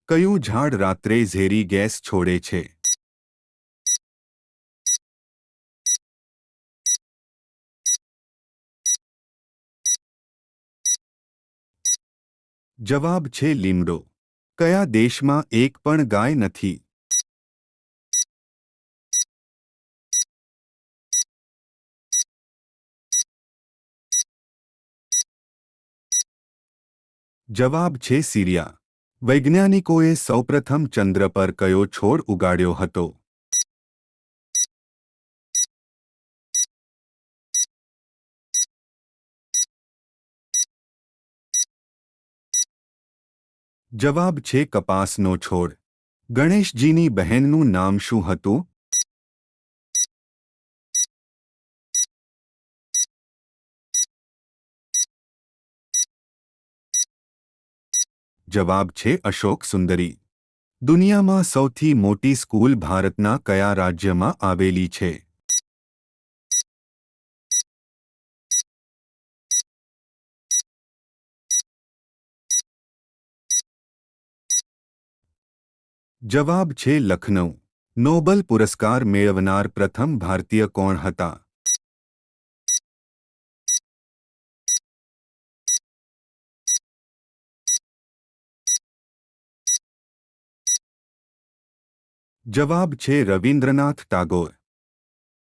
કયું ઝાડ રાત્રે ઝેરી ગેસ છોડે છે? જવાબ છે લીમડો. કયા દેશમાં એક પણ ગાય નથી? જવાબ છે સીરિયા. વૈજ્ઞાનિકોએ સૌપ્રથમ ચંદ્ર પર કયો છોડ ઉગાડ્યો હતો? જવાબ છે કપાસનો છોડ. ગણેશજીની બહેનનું નામ શું હતું? જવાબ છે અશોક સુંદરી. દુનિયામાં સૌથી મોટી સ્કૂલ ભારતના કયા રાજ્યમાં આવેલી છે? જવાબ છે લખનઉ. નોબલ પુરસ્કાર મેળવનાર પ્રથમ ભારતીય કોણ હતા? જવાબ છે રવિન્દ્રનાથ ટાગોર.